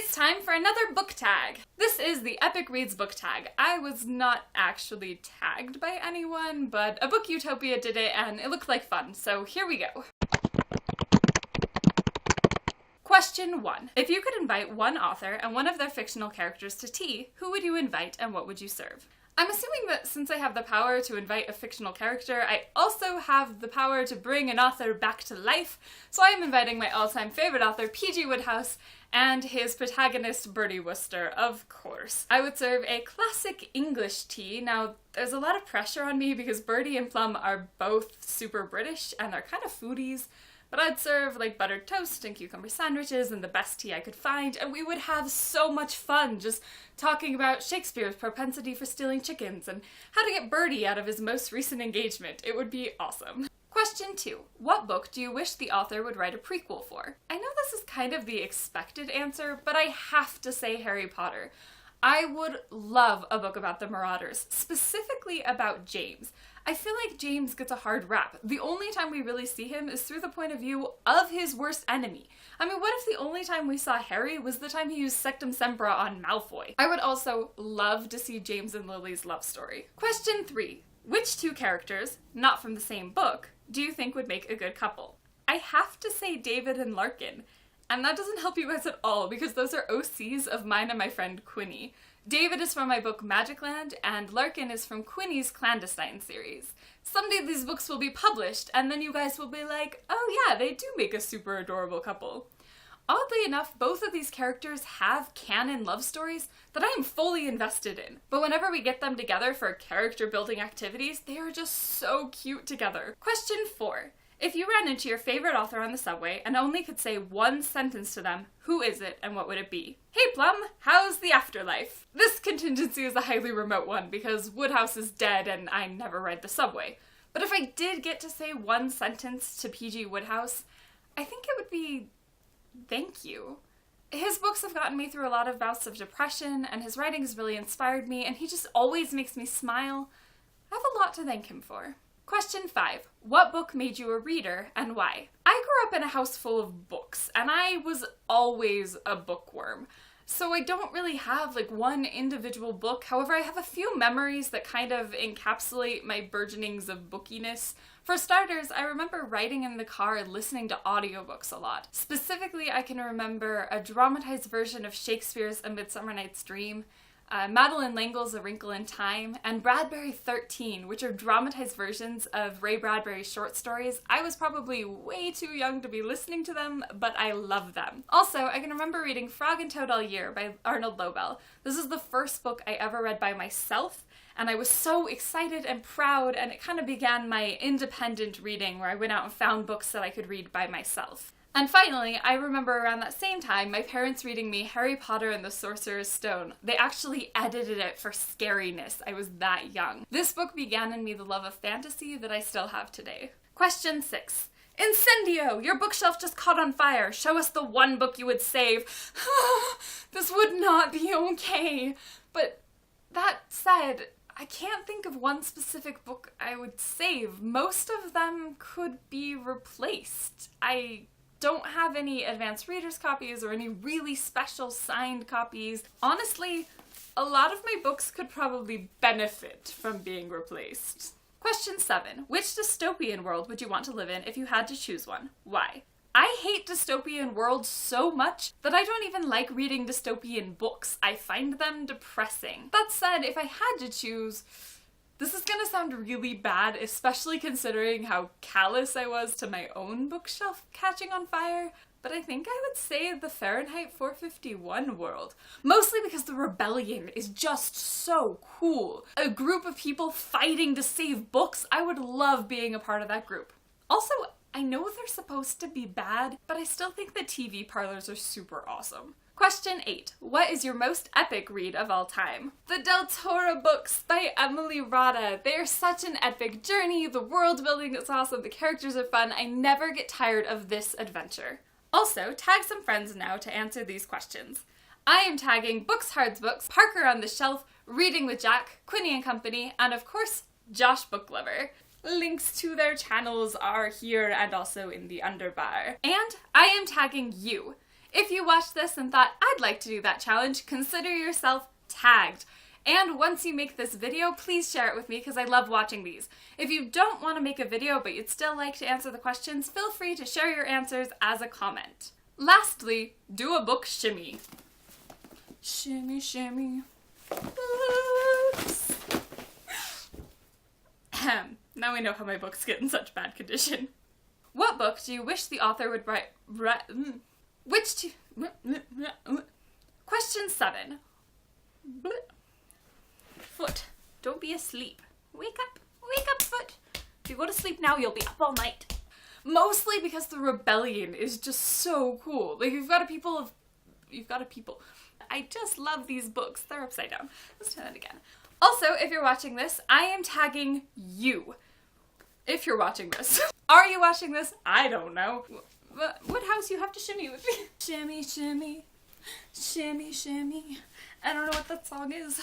It's time for another book tag. This is the Epic Reads book tag. I was not actually tagged by anyone, but a Book Utopia did it and it looked like fun, so here we go. Question 1. If you could invite one author and one of their fictional characters to tea, who would you invite and what would you serve? I'm assuming that since I have the power to invite a fictional character, I also have the power to bring an author back to life, so I am inviting my all-time favorite author, P.G. Wodehouse, and his protagonist, Bertie Wooster, of course. I would serve a classic English tea. Now, there's a lot of pressure on me because Bertie and Plum are both super British, and they're kind of foodies, but I'd serve like buttered toast and cucumber sandwiches and the best tea I could find, and we would have so much fun just talking about Shakespeare's propensity for stealing chickens and how to get Bertie out of his most recent engagement. It would be awesome. Question 2. What book do you wish the author would write a prequel for? I know this is kind of the expected answer, but I have to say Harry Potter. I would love a book about the Marauders, specifically about James. I feel like James gets a hard rap. The only time we really see him is through the point of view of his worst enemy. I mean, what if the only time we saw Harry was the time he used Sectum Sempra on Malfoy? I would also love to see James and Lily's love story. Question 3. Which two characters, not from the same book, do you think would make a good couple? I have to say David and Larkin. And that doesn't help you guys at all because those are OCs of mine and my friend Quinny. David is from my book Magicland, and Larkin is from Quinny's Clandestine series. Someday these books will be published, and then you guys will be like, oh yeah, they do make a super adorable couple. Oddly enough, both of these characters have canon love stories that I am fully invested in. But whenever we get them together for character building activities, they are just so cute together. Question 4. If you ran into your favorite author on the subway and only could say one sentence to them, who is it and what would it be? Hey Plum, how's the afterlife? This contingency is a highly remote one because Wodehouse is dead and I never read the subway. But if I did get to say one sentence to P.G. Wodehouse, I think it would be thank you. His books have gotten me through a lot of bouts of depression and his writing has really inspired me and he just always makes me smile. I have a lot to thank him for. Question 5. What book made you a reader and why? I grew up in a house full of books and I was always a bookworm. So I don't really have like one individual book. However, I have a few memories that kind of encapsulate my burgeonings of bookiness. For starters, I remember riding in the car and listening to audiobooks a lot. Specifically, I can remember a dramatized version of Shakespeare's A Midsummer Night's Dream, Madeline Langell's A Wrinkle in Time, and Bradbury 13, which are dramatized versions of Ray Bradbury's short stories. I was probably way too young to be listening to them, but I love them. Also, I can remember reading Frog and Toad All Year by Arnold Lobel. This is the first book I ever read by myself, and I was so excited and proud, and it kind of began my independent reading where I went out and found books that I could read by myself. And finally, I remember around that same time, my parents reading me Harry Potter and the Sorcerer's Stone. They actually edited it for scariness. I was that young. This book began in me the love of fantasy that I still have today. Question 6. Incendio! Your bookshelf just caught on fire. Show us the one book you would save. This would not be okay. But that said, I can't think of one specific book I would save. Most of them could be replaced. I don't have any advanced reader's copies or any really special signed copies. Honestly, a lot of my books could probably benefit from being replaced. Question 7. Which dystopian world would you want to live in if you had to choose one? Why? I hate dystopian worlds so much that I don't even like reading dystopian books. I find them depressing. That said, if I had to choose, this is gonna sound really bad, especially considering how callous I was to my own bookshelf catching on fire, but I think I would say the Fahrenheit 451 world. Mostly because the rebellion is just so cool. A group of people fighting to save books, I would love being a part of that group. Also, I know they're supposed to be bad, but I still think the TV parlors are super awesome. Question 8. What is your most epic read of all time? The Del Toro books by Emily Rada. They are such an epic journey. The world building is awesome. The characters are fun. I never get tired of this adventure. Also, tag some friends now to answer these questions. I am tagging Bookshardtsbooks, Parker on the Shelf, Reading with Jack, Quinny Company, and of course, Josh BookLover. Links to their channels are here and also in the underbar. And I am tagging you. If you watched this and thought, I'd like to do that challenge, consider yourself tagged. And once you make this video, please share it with me because I love watching these. If you don't want to make a video but you'd still like to answer the questions, feel free to share your answers as a comment. Lastly, do a book shimmy. Shimmy, shimmy. Books. Now we know how my books get in such bad condition. What book do you wish the author would write? Question 7. Foot, don't be asleep. Wake up, Foot. If you go to sleep now, you'll be up all night. Mostly because the rebellion is just so cool. Like, you've got a people. I just love these books. They're upside down. Let's try that again. Also, if you're watching this, I am tagging you. If you're watching this. Are you watching this? I don't know. What house you have to shimmy with me? Shimmy, shimmy, shimmy, shimmy. I don't know what that song is.